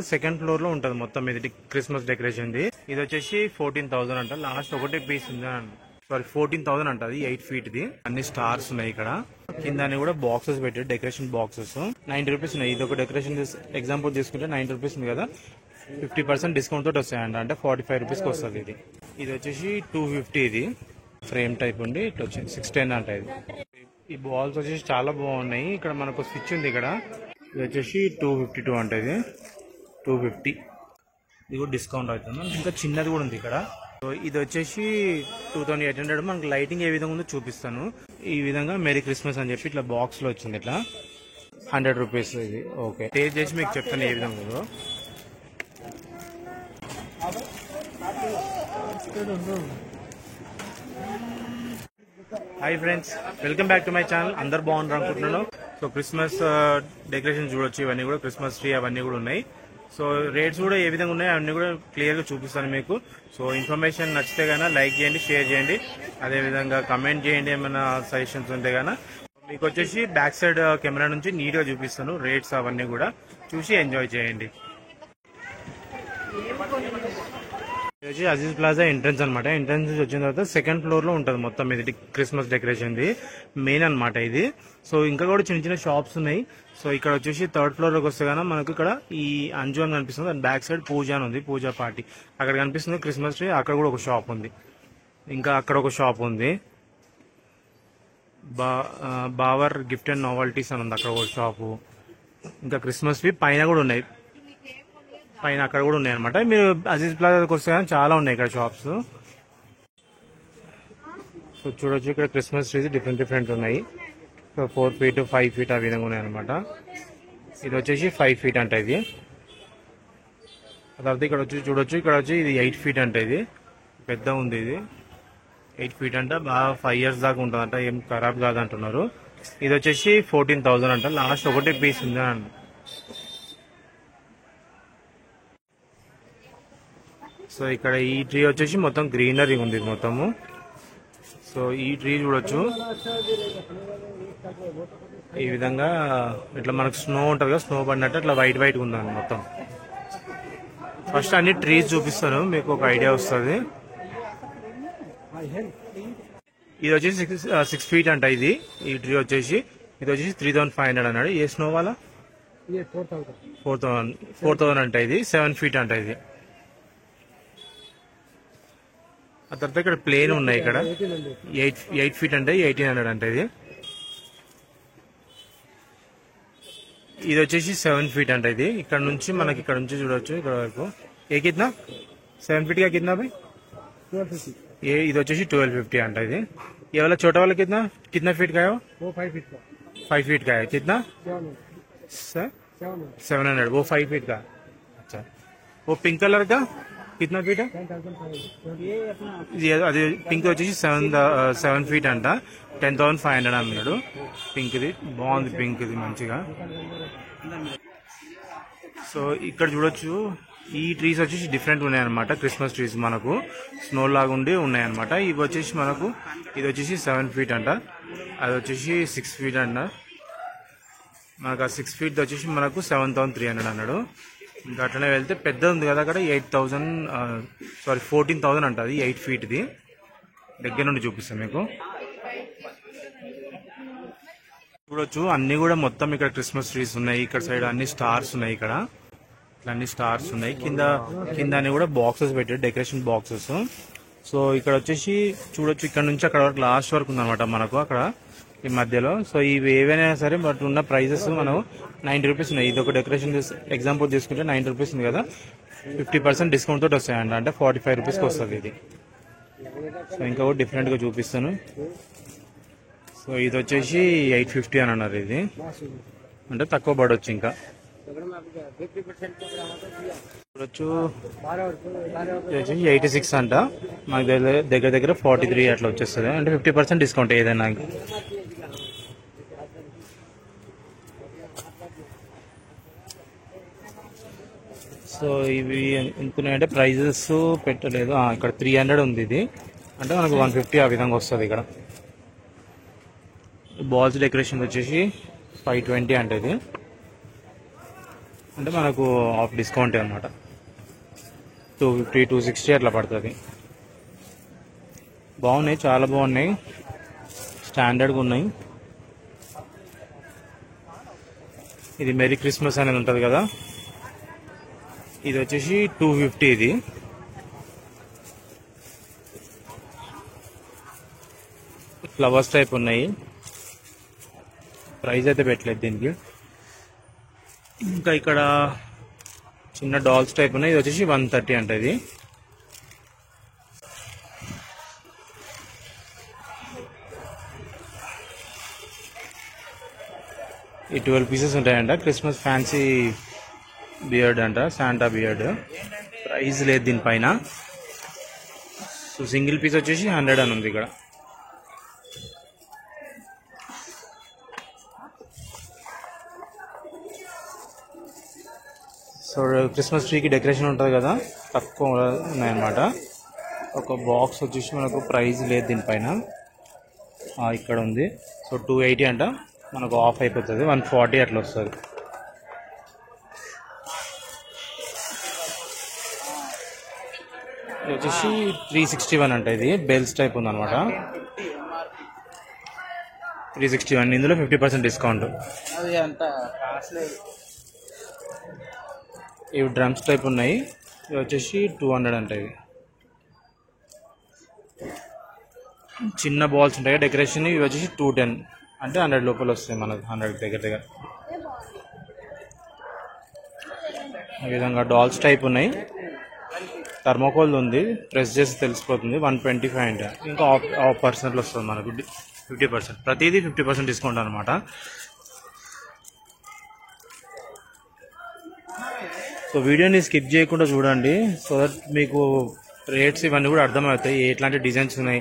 Second floor లో ఉంటది మొత్తం ఇది క్రిస్మస్ డెకరేషన్ ది. ఇది వచ్చేసి 14,000 అంట. లాస్ట్ ఒకటే పీస్ ఉంది, సారీ 14,000 అంట. అది 8 feet ది. అన్ని స్టార్స్ ఉన్నాయి ఇక్కడ. కింద కూడా బాక్సెస్ పెట్టారు, డెకరేషన్ బాక్సెస్ 90 రూపీస్ ఉన్నాయి. ఇది ఒక డెకరేషన్ ఎగ్జాంపుల్ తీసుకుంటే 90 రూపీస్ ఉంది కదా, 50% డిస్కౌంట్ తోటి వస్తాయంట. అంటే 45 రూపీస్ కి వస్తుంది ఇది. ఇది వచ్చేసి 250. ఇది ఫ్రేమ్ టైప్ ఉండి ఇట్లా వచ్చింది 610 అంట. ఇది ఈ బాల్స్ వచ్చేసి చాలా బాగున్నాయి. ఇక్కడ మనకు స్విచ్ ఉంది ఇక్కడ. ఇది వచ్చేసి 252 అంట. ఇది 250. ఇది కూడా డిస్కౌంట్ అవుతుంది. ఇంకా చిన్నది కూడా ఉంది ఇక్కడ. సో ఇది వచ్చేసి 2800. మనకు లైటింగ్ ఏ విధంగా ఉందో చూపిస్తాను. ఈ విధంగా మెరీ క్రిస్మస్ అని చెప్పి ఇట్లా బాక్స్ లో వచ్చింది. ఇట్లా 100 రూపీస్. ఇది ఓకే, టేస్ట్ చేసి మీకు చెప్తాను ఏ విధంగా ఉందో. Hi friends, welcome back to my channel. అందరు బాగున్నారు అనుకుంటున్నాను. సో క్రిస్మస్ డెకరేషన్ చూడొచ్చు. ఇవన్నీ కూడా క్రిస్మస్ ట్రీ అవన్నీ కూడా ఉన్నాయి. సో రేట్స్ కూడా ఏ విధంగా ఉన్నాయి అవన్నీ కూడా క్లియర్ గా చూపిస్తాను మీకు. సో ఇన్ఫర్మేషన్ నచ్చితే గానా లైక్ చేయండి, షేర్ చేయండి, అదే విధంగా కమెంట్ చేయండి. ఏమైనా సజెషన్స్ ఉంటే గానా మీకు వచ్చేసి బ్యాక్ సైడ్ కెమెరా నుంచి నీట్ గా చూపిస్తాను. రేట్స్ అవన్నీ కూడా చూసి ఎంజాయ్ చేయండి. ఇది వచ్చి అజీజ్ ప్లాజా ఎంట్రన్స్ అనమాట. ఎంట్రన్స్ వచ్చిన తర్వాత సెకండ్ ఫ్లోర్ లో ఉంటది మొత్తం ఇది క్రిస్మస్ డెకరేషన్ ది మెయిన్ అనమాట ఇది. సో ఇంకా కూడా చిన్న చిన్న షాప్స్ ఉన్నాయి. సో ఇక్కడ వచ్చేసి థర్డ్ ఫ్లోర్ లోకి వస్తే గానీ మనకు ఇక్కడ ఈ అంజు అని కనిపిస్తుంది. దాని బ్యాక్ సైడ్ పూజ అని ఉంది, పూజా పార్టీ అక్కడ కనిపిస్తుంది. క్రిస్మస్ ట్రీ అక్కడ కూడా ఒక షాప్ ఉంది. ఇంకా అక్కడ ఒక షాప్ ఉంది, బావర్ గిఫ్ట్ అండ్ నావల్టీస్ అని ఉంది, అక్కడ ఒక షాపు. ఇంకా క్రిస్మస్ ట్రీ పైన కూడా ఉన్నాయి, పైన అక్కడ కూడా ఉన్నాయి అనమాట. మీరు అజీజ్ ప్లాజాకి వస్తే కానీ చాలా ఉన్నాయి ఇక్కడ షాప్స్. సో చూడొచ్చు ఇక్కడ క్రిస్మస్ ట్రీస్ డిఫరెంట్ ఉన్నాయి. సో 4 feet 5 feet ఆ విధంగా ఉన్నాయి అనమాట. ఇది వచ్చేసి 5 feet అంట. ఇది తర్వాత ఇక్కడ వచ్చి చూడొచ్చు, ఇక్కడ వచ్చి ఇది 8 feet అంట. ఇది పెద్ద ఉంది. ఇది 8 feet అంట. బాగా 5 years దాకా ఉంటుందంట, ఏం ఖరాబ్ కాదంటున్నారు. ఇది వచ్చేసి 14,000 అంట. లాస్ట్ ఒకటే పీస్ ఉంది అంట. సో ఇక్కడ ఈ ట్రీ వచ్చేసి మొత్తం గ్రీనరీ ఉంది మొత్తము. సో ఈ ట్రీ చూడొచ్చు ఈ విధంగా. ఇట్లా మనకు స్నో ఉంటుంది కదా, స్నో పడినట్టు ఇట్లా వైట్ వైట్ ఉందండి మొత్తం. ఫస్ట్ అన్ని ట్రీస్ చూపిస్తాను, మీకు ఒక ఐడియా వస్తుంది. ఇది వచ్చేసి 6 feet అంట. ఇది ఈ ట్రీ వచ్చేసి ఇది వచ్చేసి 3,500 అన్నాడు. ఏ స్నో వాళ్ళ 4,000 అంట. ఇది 7 feet అంట. ఇది ఆ తర్వాత ఇక్కడ ప్లేన్ ఉన్నాయి. ఇక్కడ 8 feet అంటే 1,800 అంట. ఇది వచ్చేసి 7 feet అంట. ఇది ఇక్కడ నుంచి మనకి ఇక్కడ నుంచి చూడొచ్చు ఇక్కడ వరకు. ఏ కిतना 7 feet का कितना भाई? 1250. ये ఇది వచ్చేసి 1250 అంట. ఇది ये वाला छोटा वाला कितना फीट का है? वो 5 feet का. 5 feet का है. कितना? 700. वो 5 feet का. अच्छा, वो पिंक कलर का कितना फीट है? అది పింక్ వచ్చేసి 7 feet అంట. 10,500 అన్నాడు. పింక్ ది బాగుంది, పింక్ ఇది మంచిగా. సో ఇక్కడ చూడొచ్చు ఈ ట్రీస్ వచ్చేసి డిఫరెంట్ ఉన్నాయన్నమాట. క్రిస్మస్ ట్రీస్ మనకు స్నో లాగా ఉండి ఉన్నాయన్నమాట. ఇవి వచ్చేసి మనకు ఇది వచ్చేసి 7 feet అంట. అది వచ్చేసి 6 feet అంట. మనకు ఆ 6 feet వచ్చేసి మనకు 7,300 అన్నాడు. ఇంకా అట్లనే వెళ్తే పెద్ద ఉంది కదా అక్కడ 14,000 అంట. అది 8 feet ది. దగ్గర నుండి చూపిస్తాను మీకు. చూడొచ్చు అన్ని కూడా మొత్తం ఇక్కడ క్రిస్మస్ ట్రీస్ ఉన్నాయి. ఇక్కడ సైడ్ అన్ని స్టార్స్ ఉన్నాయి. ఇక్కడ ఇట్లా అన్ని స్టార్స్ ఉన్నాయి. కింద అన్ని కూడా బాక్సెస్ పెట్టారు, డెకరేషన్ బాక్సెస్. సో ఇక్కడ వచ్చేసి చూడొచ్చు ఇక్కడ నుంచి అక్కడ వరకు లాస్ట్ వరకు ఉందన్నమాట మనకు అక్కడ ఈ మధ్యలో. సో ఇవి ఏవైనా సరే బట్ ఉన్న ప్రైజెస్ మనం 90 రూపీస్ ఉన్నాయి. ఇది ఒక డెకరేషన్ ఎగ్జాంపుల్ తీసుకుంటే 90 రూపీస్ ఉంది కదా, 50% డిస్కౌంట్ తోటి వస్తాయంట. అంటే 45 రూపీస్కి వస్తుంది ఇది. సో ఇంకా కూడా డిఫరెంట్ గా చూపిస్తాను. సో ఇది వచ్చేసి 850 అని అన్నారు. ఇది అంటే తక్కువ పడవచ్చు. ఇంకా చూడొచ్చు 86 అంట. మాకు దగ్గర 43 అట్లా వచ్చేస్తుంది. అంటే 50% డిస్కౌంట్ ఏదైనా. సో ఇవి ఎంతున్నాయంటే ప్రైజెస్ పెట్టలేదు. ఇక్కడ 300 ఉంది. ఇది అంటే మనకు 150 ఆ విధంగా వస్తుంది. ఇక్కడ బాల్స్ డెకరేషన్ వచ్చేసి 520 అంటే. ఇది అంటే మనకు ఆఫ్ డిస్కౌంట్ అనమాట. 250 260 అట్లా పడుతుంది. బాగున్నాయి, చాలా బాగున్నాయి, స్టాండర్డ్గా ఉన్నాయి. ఇది మెరీ క్రిస్మస్ అనేది ఉంటుంది కదా, ఇది వచ్చేసి 250. ఇది ఫ్లవర్స్ టైప్ ఉన్నాయి. ప్రైస్ అయితే పెట్టలేదు దీనికి. ఇంకా ఇక్కడ చిన్న డాల్స్ టైప్ ఉన్నాయి. ఇది వచ్చేసి 130 అంట. ఇది ఈ 12 పీసెస్ ఉంటాయంట. క్రిస్మస్ ఫ్యాన్సీ బియర్డ్ అంట, శాంటా బియర్డ్. ప్రైస్ లేదు దీనిపైన. సో సింగిల్ పీస్ వచ్చేసి 100 అని ఉంది ఇక్కడ. సో క్రిస్మస్ ట్రీకి డెకరేషన్ ఉంటుంది కదా, తక్కువ ఉన్నాయన్నమాట. ఒక బాక్స్ వచ్చేసి మనకు ప్రైస్ లేదు దీనిపైన. ఇక్కడ ఉంది. సో 280 అంట, మనకు ఆఫ్ అయిపోతుంది. 140 అట్లా వస్తుంది. ఇది వచ్చేసి 361 అంట. ఇది బెల్స్ టైప్ ఉందన్నమాట. 361. ఇందులో 50% డిస్కౌంట్. ఇవి డ్రమ్స్ టైప్ ఉన్నాయి. ఇవి వచ్చేసి 200 అంట. ఇవి చిన్న బాల్స్ ఉంటాయి డెకరేషన్. ఇవి వచ్చేసి 210 అంటే 100 లోపల వస్తాయి మనకు, 100 దగ్గర. ఈ విధంగా డాల్స్ టైప్ ఉన్నాయి. థర్మోకోల్ ఉంది, ప్రెస్ చేసి తెలిసిపోతుంది. 125 అంట. ఇంకా ఆఫ్ పర్సెంట్లో వస్తుంది మనకు 50%. ప్రతిదీ 50% డిస్కౌంట్ అనమాట. సో వీడియోని స్కిప్ చేయకుండా చూడండి, సో దట్ మీకు రేట్స్ ఇవన్నీ కూడా అర్థమవుతాయి. ఎట్లాంటి డిజైన్స్ ఉన్నాయి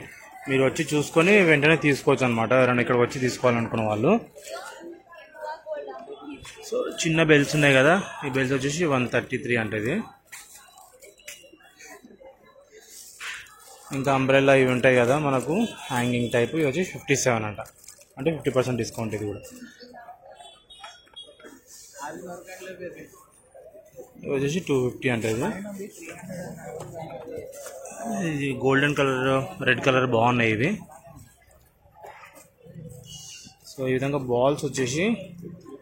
మీరు వచ్చి చూసుకొని వెంటనే తీసుకోవచ్చు అనమాట, ఎవరైనా ఇక్కడ వచ్చి తీసుకోవాలనుకున్న వాళ్ళు. సో చిన్న బెల్స్ ఉన్నాయి కదా, ఈ బెల్స్ వచ్చేసి 133 అంటది. ఇంకా అంబ్రెల్లా ఇవి ఉంటాయి కదా మనకు హ్యాంగింగ్ టైప్, ఇవి వచ్చి 57 అంట. అంటే 50% డిస్కౌంట్. ఇది కూడా ఇవి వచ్చేసి 250 అంటది. ఇది గోల్డెన్ కలర్, రెడ్ కలర్ బాగున్నాయి ఇవి. సో ఈ విధంగా బాల్స్ వచ్చేసి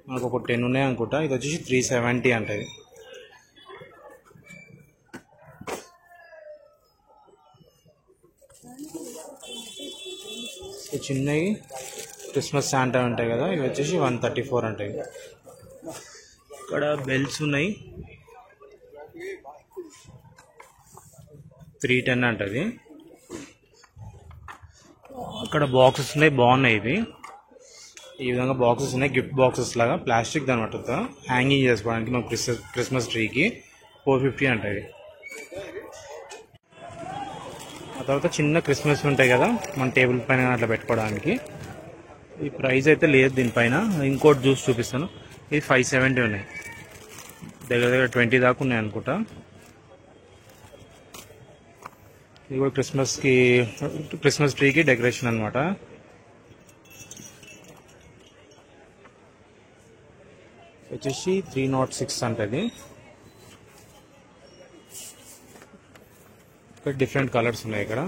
మనకు ఒక 10 ఉన్నాయి అనుకుంటా. ఇది వచ్చేసి 370 అంటది. సో చిన్నవి క్రిస్మస్ శాంటా ఉంటాయి కదా, ఇవి వచ్చేసి 134 అంటాయి. ఇక్కడ బెల్స్ ఉన్నాయి, 310 అంటది. అక్కడ బాక్సెస్ ఉన్నాయి, బాగున్నాయి ఇవి. ఈ విధంగా బాక్సెస్ ఉన్నాయి, గిఫ్ట్ బాక్సెస్ లాగా, ప్లాస్టిక్ అనమాట. హ్యాంగింగ్ చేసుకోవడానికి మన క్రిస్మస్ ట్రీకి 450 అంటది. ఆ తర్వాత చిన్న క్రిస్మస్ ఉంటాయి కదా మన టేబుల్ పైన అట్లా పెట్టుకోవడానికి. ఈ ప్రైస్ అయితే లేదు దీనిపైన. ఇంకోటి జ్యూస్ చూపిస్తాను. ఇది 570 ఉన్నాయి. దగ్గర 20 దాకా ఉన్నాయి అనుకుంటా. ఇది కూడా క్రిస్మస్ ట్రీకి డెకరేషన్ అనమాట. వచ్చేసి 306 అంటది. ఇక్కడ డిఫరెంట్ కలర్స్ ఉన్నాయి. ఇక్కడ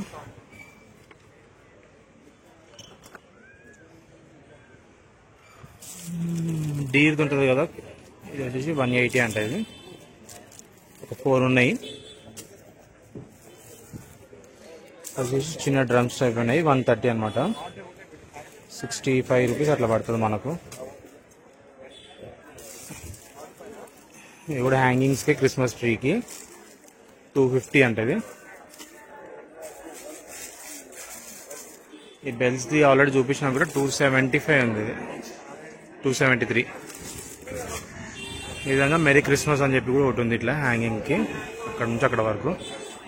డీర్ది ఉంటుంది కదా, ఇది వచ్చేసి 180 అంటది. ఒక 4 ఉన్నాయి. వచ్చేసి చిన్న డ్రమ్స్ టైప్ ఉన్నాయి, 130 అనమాట. 65 రూపీస్ అట్లా పడుతుంది మనకు. ఇది కూడా హ్యాంగింగ్స్కి క్రిస్మస్ ట్రీకి 250 అంటది. ఈ బెల్స్ది ఆల్రెడీ చూపించినా కూడా 275 ఉంది. 273. ఈ విధంగా మెరీ క్రిస్మస్ అని చెప్పి కూడా ఒకటి ఉంది ఇట్లా హ్యాంగింగ్కి, అక్కడ నుంచి అక్కడ వరకు.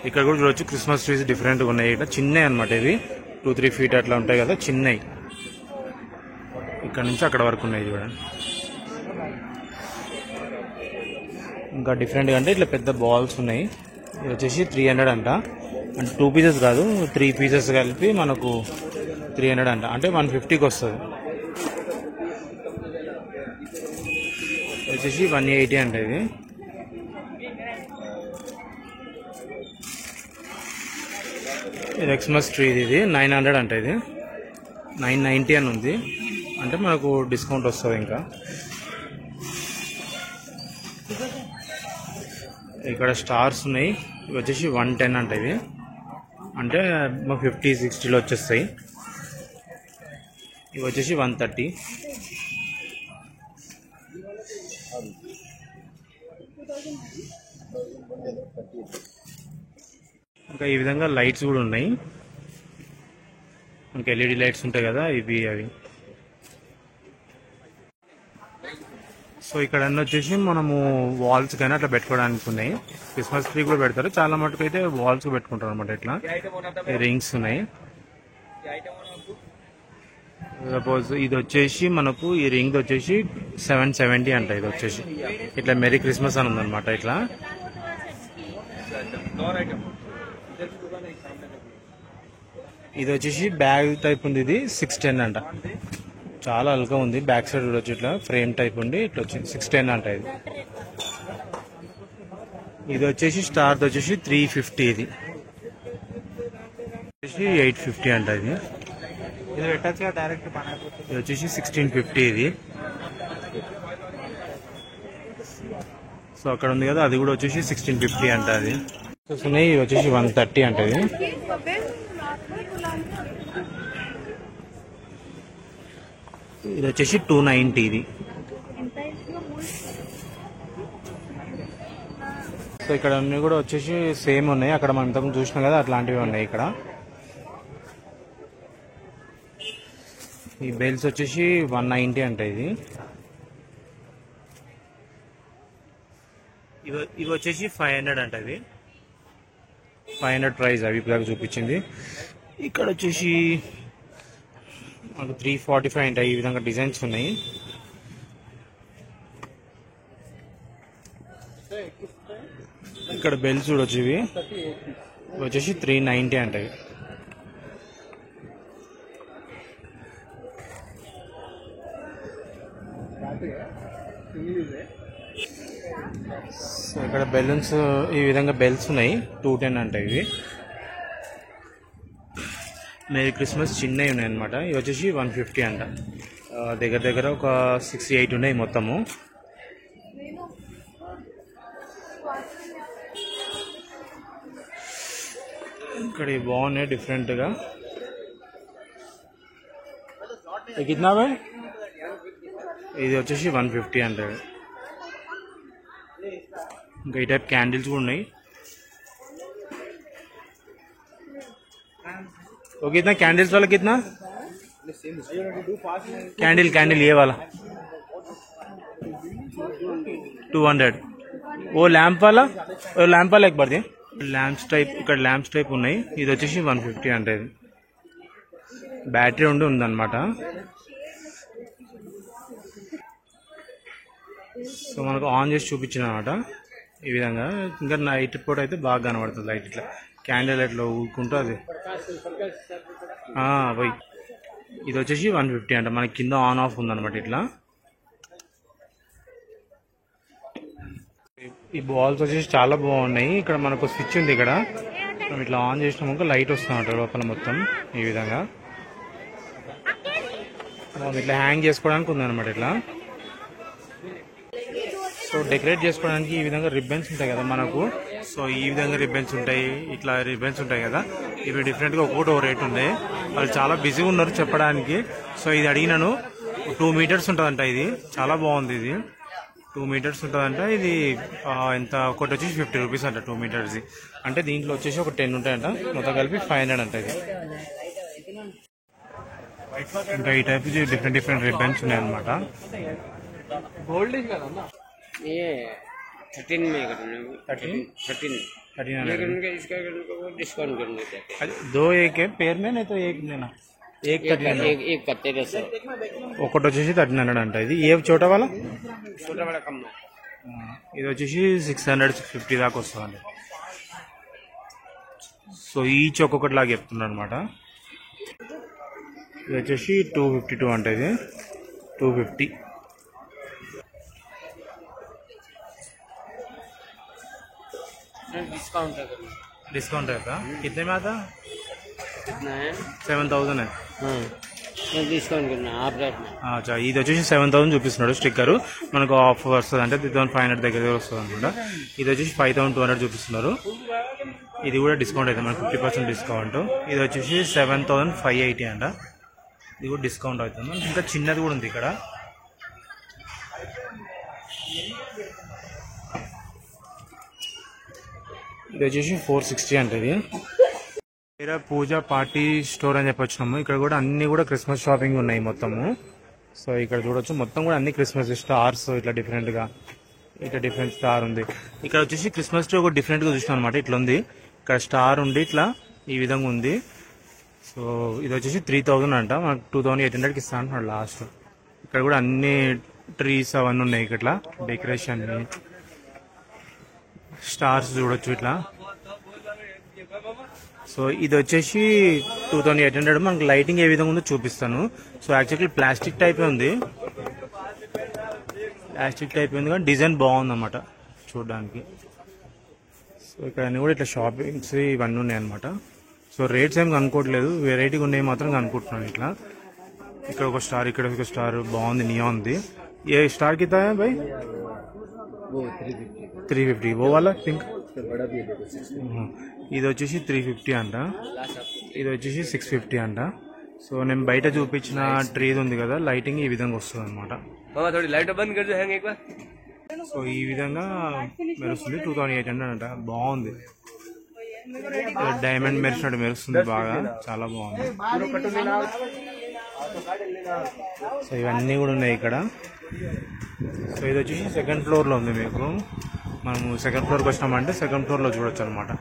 ఇక్కడ కూడా చూడొచ్చు క్రిస్మస్ ట్రీస్ డిఫరెంట్గా ఉన్నాయి. ఇట్లా చిన్నవి అనమాట. ఇవి 2-3 ఫీట్ అట్లా ఉంటాయి కదా, చిన్నవి. ఇక్కడ నుంచి అక్కడ వరకు ఉన్నాయి చూడండి. ఇంకా డిఫరెంట్గా అంటే ఇట్లా పెద్ద బాల్స్ ఉన్నాయి. ఇది వచ్చేసి 300 అంట. అంటే 2 పీసెస్ కాదు, 3 పీసెస్ కలిపి మనకు 300 అంట. అంటే 150కి వస్తుంది. వచ్చేసి 180 అంట ఇది. ఇది ఎక్స్మస్ ట్రీ ఇది 900 అంట ఇది. 990 అని ఉంది, అంటే మనకు డిస్కౌంట్ వస్తుంది. ఇంకా ఇక్కడ స్టార్స్ ఉన్నాయి, ఇవి వచ్చేసి 110 అంట ఇవి, అంటే మాకు 50-60లో వచ్చేస్తాయి. ఇవి వచ్చేసి 130. ఇంకా ఈ విధంగా లైట్స్ కూడా ఉన్నాయి. ఇంకా ఎల్ఈడి లైట్స్ ఉంటాయి కదా, ఇవి అవి. సో ఇక్కడ అన్నీ వచ్చేసి మనము వాల్స్ కానీ అట్లా పెట్టుకోవడానికి ఉన్నాయి. క్రిస్మస్ ట్రీ కూడా పెడతారు, చాలా మటుకు అయితే వాల్స్ పెట్టుకుంటారు అనమాట. ఇట్లా రింగ్స్ ఉన్నాయి. సపోజ్ ఇది వచ్చేసి మనకు ఈ రింగ్ వచ్చేసి 770 అంట. ఇది వచ్చేసి ఇట్లా మెరీ క్రిస్మస్ అని ఉందన్నమాట. ఇట్లా ఇది వచ్చేసి బ్యాగ్ టైప్ ఉంది, ఇది 610 అంట. చాలా అల్గా ఉంది. బ్యాక్ సైడ్ కూడా వచ్చి ఇట్లా ఫ్రేమ్ టైప్ ఉండి ఇట్లా వచ్చి 610 అంట. ఇది వచ్చేసి స్టార్ వచ్చేసి 350, ఇది వచ్చేసి 850 అంట. ఇది ఇది వచ్చేసి 1650 ఇది. సో అక్కడ ఉంది కదా, అది కూడా వచ్చేసి 1650 అంట. అది చూస్తున్నాయి, ఇది వచ్చేసి 130 అంట. ఇది వచ్చేసి 290 ఇది. సో ఇక్కడ అన్ని కూడా వచ్చేసి సేమ్ ఉన్నాయి. అక్కడ మనం ఇంతకు చూసినాం కదా, అట్లాంటివి ఉన్నాయి ఇక్కడ. ఈ బెల్స్ వచ్చేసి 190 అంట. ఇవి వచ్చేసి 500 అంట. ఇది 500 ప్రైస్ అవి ఇప్పుడు చూపించింది. ఇక్కడ వచ్చేసి మనకు 345 అంట. ఈ విధంగా డిజైన్స్ ఉన్నాయి. ఇక్కడ బెల్స్ చూడొచ్చు, ఇవి వచ్చేసి 390 అంట. సో ఇక్కడ బెలూన్స్ ఈ విధంగా బెల్స్ ఉన్నాయి, 210 అంట. ఇవి మేరీ క్రిస్మస్ చిన్నవి ఉన్నాయి అనమాట. ఇవి వచ్చేసి 150 అంట. దగ్గర దగ్గర ఒక 68 ఉన్నాయి మొత్తము. ఇక్కడ బాగున్నాయి డిఫరెంట్గా. కిतना భాయ్? ఇది వచ్చేసి 150 అంట. ఇంకా ఈ టైప్ క్యాండిల్స్ కూడా ఉన్నాయి. वो कितना कैंडल्स वाला कितना? कैंडल ये वाला 200. वो लैंप वाला एक बार दी. ల్యాంప్స్ టైప్ ఇక్కడ ల్యాంప్స్ టైప్ ఉన్నాయి. ఇది వచ్చేసి 150 అంటే. ఇది బ్యాటరీ ఉందన్నమాట. సో మనకు ఆన్ చేసి చూపించిన అనమాట ఈ విధంగా. ఇంకా నైట్ పూట అయితే బాగా కనబడుతుంది లైట్, ఇట్లా క్యాండిల్ ఇట్లా ఊరుకుంటూ అది పోయి. ఇది వచ్చేసి 150 అంట. మనకి కింద ఆన్ ఆఫ్ ఉందన్నమాట ఇట్లా. ఈ బాల్స్ వచ్చేసి చాలా బాగున్నాయి. ఇక్కడ మనకు స్విచ్ ఉంది. ఇక్కడ మనం ఇట్లా ఆన్ చేసినాక లైట్ వస్తుందన్నమాట లోపల మొత్తం ఈ విధంగా. ఇట్లా హ్యాంగ్ చేసుకోవడానికి ఉందన్నమాట ఇట్లా. సో డెకరేట్ చేసుకోవడానికి ఈ విధంగా రిబ్బన్స్ ఉంటాయి కదా మనకు. సో ఈ విధంగా రిబ్బన్స్ ఉంటాయి, ఇట్లా రిబ్బన్స్ ఉంటాయి కదా. ఇవి డిఫరెంట్గా ఒక్కొక్కటి ఒక రేట్ ఉన్నాయి. వాళ్ళు చాలా బిజీగా ఉన్నారు చెప్పడానికి. సో ఇది అడిగినాను. 2 మీటర్స్ ఉంటుందంట. ఇది చాలా బాగుంది. ఇది 2 మీటర్స్ ఉంటుందంట. ఇది ఎంత ఒకటి వచ్చేసి 50 రూపీస్ అంట 2 మీటర్స్. అంటే దీంట్లో వచ్చేసి ఒక 10 ఉంటాయంట. మొత్తం కలిపి 500 అంట. ఇది ఇంకా ఈ టైప్ డిఫరెంట్ రిబ్బన్స్ ఉన్నాయి అనమాట. గోల్డ్ ये 13 में करना 13 इसका डिस्काउंट कर देते हैं. 2 एक है पेयर में, नहीं तो एक लेना. एक करते रहे सर. ఒకటి వచ్చేసి 1300 అంట. ఇది ఏ చోట వాళ్ళ छोटा वाला कम है. ఇది వచ్చేసి 600-650 దాకా వస్తుందండి. సో ఈచ్ ఒక్కొక్కటి లాగా చెప్తున్నాను అనమాట. ఇది వచ్చేసి 252 అంట. ఇది 250. डिस्काउंट है डिस्काउंट रहेगा कितने में आता? कितना है 7,000 है. हाँ डिस्काउंट करना आप रेट में. అచ్చా ఇది వచ్చేసి 7,000 చూపిస్తున్నాడు స్టిక్కర్. మనకు ఆఫ్ వస్తుంది అంటే 3,500 దగ్గర వస్తుంది అనమాట. ఇది వచ్చేసి 5,200 చూపిస్తున్నారు. ఇది కూడా డిస్కౌంట్ అయితే మనకు 50% డిస్కౌంట్. ఇది వచ్చేసి 7,580 అంట. ఇది కూడా డిస్కౌంట్ అవుతుంది. ఇంకా చిన్నది కూడా ఉంది ఇక్కడ. ఇది వచ్చేసి 460 అంటే ఇది వేరే పూజ పార్టీ స్టోర్ అని చెప్పొచ్చినాము. ఇక్కడ కూడా అన్ని కూడా క్రిస్మస్ షాపింగ్ ఉన్నాయి మొత్తము. సో ఇక్కడ చూడొచ్చు మొత్తం కూడా అన్ని క్రిస్మస్ స్టార్స్ ఇట్లా డిఫరెంట్ గా ఇట్లా డిఫరెంట్ స్టార్ ఉంది. ఇక్కడ వచ్చేసి క్రిస్మస్ ట్రీ ఒక డిఫరెంట్ గా చూసినాం అనమాట. ఇట్లా ఉంది ఇక్కడ స్టార్ ఉండి ఇట్లా ఈ విధంగా ఉంది. సో ఇది వచ్చేసి 3,000 అంట. మనకు 2,800కి ఇస్తా అంటున్నాడు లాస్ట్. ఇక్కడ కూడా అన్ని ట్రీస్ అవన్నీ ఉన్నాయి. ఇట్లా డెకరేషన్ స్టార్స్ చూడొచ్చు ఇట్లా. సో ఇది వచ్చేసి 2,800. మనకు లైటింగ్ ఏ విధంగా ఉందో చూపిస్తాను. సో యాక్చువల్లీ ప్లాస్టిక్ టైప్ ఉంది. ప్లాస్టిక్ టైప్ ఉంది కానీ డిజైన్ బాగుంది అన్నమాట చూడడానికి. సో ఇక్కడ అన్ని కూడా ఇట్లా షాపింగ్స్ ఇవన్నీ ఉన్నాయి అనమాట. సో రేట్స్ ఏం కనుక్కోవట్లేదు, వెరైటీగా ఉన్నాయి మాత్రం కనుక్కుంటున్నాను. ఇట్లా ఇక్కడ ఒక స్టార్, ఇక్కడ ఒక స్టార్ బాగుంది, నియాన్ది. ఏ స్టార్ కింద భాయ్? 350. ఓ వాళ్ళ పింక్. ఇది వచ్చేసి 350 అంట. ఇది వచ్చేసి 650 అంట. సో నేను బయట చూపించిన ట్రీ ఉంది కదా, లైటింగ్ ఈ విధంగా వస్తుంది అనమాట. సో ఈ విధంగా మెరుస్తుంది. 2,800 అంట. బాగుంది, డైమండ్ మెరిసినట్టు మెరుస్తుంది బాగా, చాలా బాగుంది. సో ఇవన్నీ కూడా ఉన్నాయి ఇక్కడ. సో ఇది వచ్చేసి 2nd ఫ్లోర్లో ఉంది. మీకు మనము 2nd ఫ్లోర్కి వచ్చినామంటే 2nd ఫ్లోర్లో చూడొచ్చు అనమాట.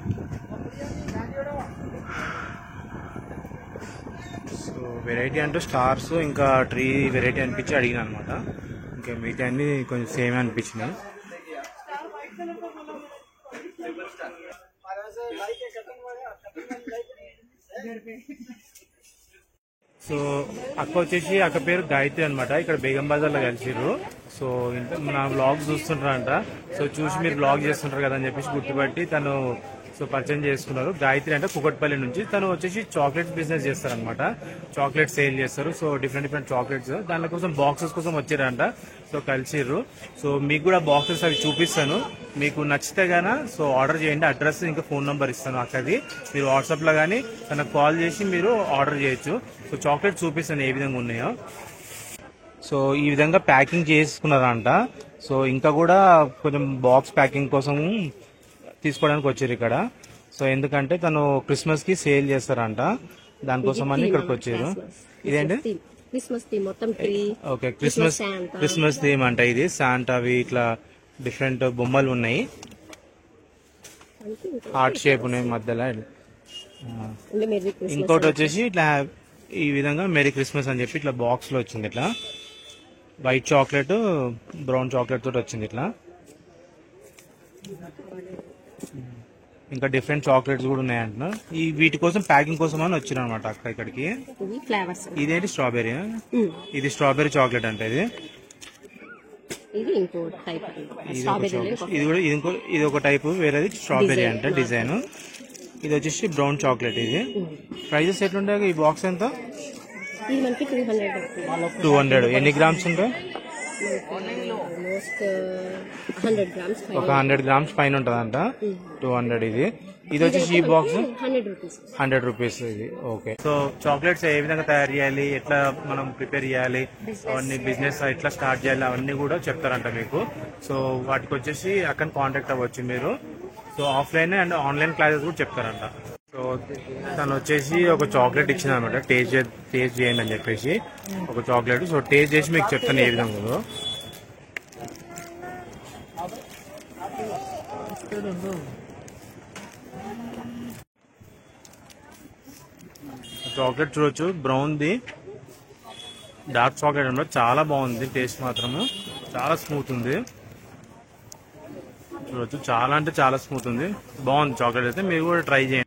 సో వెరైటీ అంటే స్టార్స్ ఇంకా ట్రీ వెరైటీ అనిపించి అడిగిన అనమాట. ఇంకా మిగతా అన్ని కొంచెం సేమ్ అనిపించినాయి. సో అక్క వచ్చేసి అక్క పేరు గాయత్రి అనమాట. ఇక్కడ బేగం బజార్లో కలిసిర్రు. సో ఇంత నా వ్లాగ్స్ చూస్తుంటారంట. సో చూసి మీరు వ్లాగ్ చేస్తుంటారు కదా అని చెప్పేసి గుర్తుపట్టి తను సో పరిచయం చేసుకున్నారు. గాయత్రి అంటే కుకట్పల్లి నుంచి. తను వచ్చేసి చాక్లెట్స్ బిజినెస్ చేస్తారనమాట. చాక్లెట్స్ సేల్ చేస్తారు. సో డిఫరెంట్ చాక్లెట్స్ దాని కోసం బాక్సెస్ కోసం వచ్చారంట. సో కలిసిర్రు. సో మీకు కూడా బాక్సెస్ అవి చూపిస్తాను. మీకు నచ్చితే గానా సో ఆర్డర్ చేయండి. అడ్రస్ ఇంకా ఫోన్ నెంబర్ ఇస్తాను అక్కది. మీరు వాట్సాప్ లో కానీ తనకు కాల్ చేసి మీరు ఆర్డర్ చేయొచ్చు. సో చాక్లెట్స్ చూపిస్తాను ఏ విధంగా ఉన్నాయో. సో ఈ విధంగా ప్యాకింగ్ చేసుకున్నారంట. సో ఇంకా కూడా కొంచెం బాక్స్ ప్యాకింగ్ కోసం తీసుకోవడానికి వచ్చారు ఇక్కడ. సో ఎందుకంటే తను క్రిస్మస్ కి సేల్ చేస్తారంట, దానికోసం అని ఇక్కడికి వచ్చారు. ఇదేంటి క్రిస్మస్ థీమ్ మొత్తం ట్రీ. ఓకే, క్రిస్మస్ థీమ్ అంట. ఇది శాంటావి ఇట్లా డిఫరెంట్ బొమ్మలు ఉన్నాయి, హార్ట్ షేప్ ఉన్నాయి మధ్యలో. ఇంకోటి వచ్చేసి ఇట్లా ఈ విధంగా మెరీ క్రిస్మస్ అని చెప్పి ఇట్లా బాక్స్ లో వచ్చింది. ఇట్లా వైట్ చాక్లెట్ బ్రౌన్ చాక్లెట్ తోటి వచ్చింది ఇట్లా. ఇంకా డిఫరెంట్ చాక్లెట్స్ కూడా ఉన్నాయంట. ఈ వీటి కోసం ప్యాకింగ్ కోసం అని వచ్చిన అనమాట అక్క ఇక్కడికి. ఇదేంటి స్ట్రాబెర్రీ? ఇది స్ట్రాబెర్రీ చాక్లెట్ అంటే ఇది. ఇది ఒక టైప్ వేరేది స్ట్రాబెర్రీ అంటే డిజైన్. ఇది వచ్చేసి బ్రౌన్ చాక్లెట్. ఇది ప్రైజెస్ ఎట్లుంటాయి? ఈ బాక్స్ ఎంత? 200. ఎన్ని గ్రామ్స్ ఉంటాయి? ఒక 100 గ్రామ్స్ పైన ఉంటదంట. 200. ఇది వచ్చేసి ఈ బాక్స్ 100 రూపీస్. ఇది ఓకే. సో చాక్లెట్స్ ఏ విధంగా తయారు చేయాలి, ఎట్లా మనం ప్రిపేర్ చేయాలి, అవన్నీ బిజినెస్ ఎట్లా స్టార్ట్ చేయాలి అవన్నీ కూడా చెప్తారంట మీకు. సో వాటికి వచ్చేసి అక్కడ కాంటాక్ట్ అవ్వచ్చు మీరు. So offline and online classes కూడా చెప్తారంట. సో తను వచ్చేసి ఒక చాక్లెట్ ఇచ్చింది అనమాట. టేస్ట్ చేయండి అని చెప్పేసి ఒక చాక్లెట్. సో టేస్ట్ చేసి మీకు చెప్తాను ఏ విధంగా ఉందో. చాక్లెట్ చూడొచ్చు, బ్రౌన్ ది డార్క్ చాక్లెట్ అనమాట. చాలా బాగుంది, టేస్ట్ మాత్రము చాలా స్మూత్ ఉంది. చూడొచ్చు, చాలా అంటే చాలా స్మూత్ ఉంది, బాగుంది చాక్లెట్ అయితే. మీరు కూడా ట్రై చేయండి.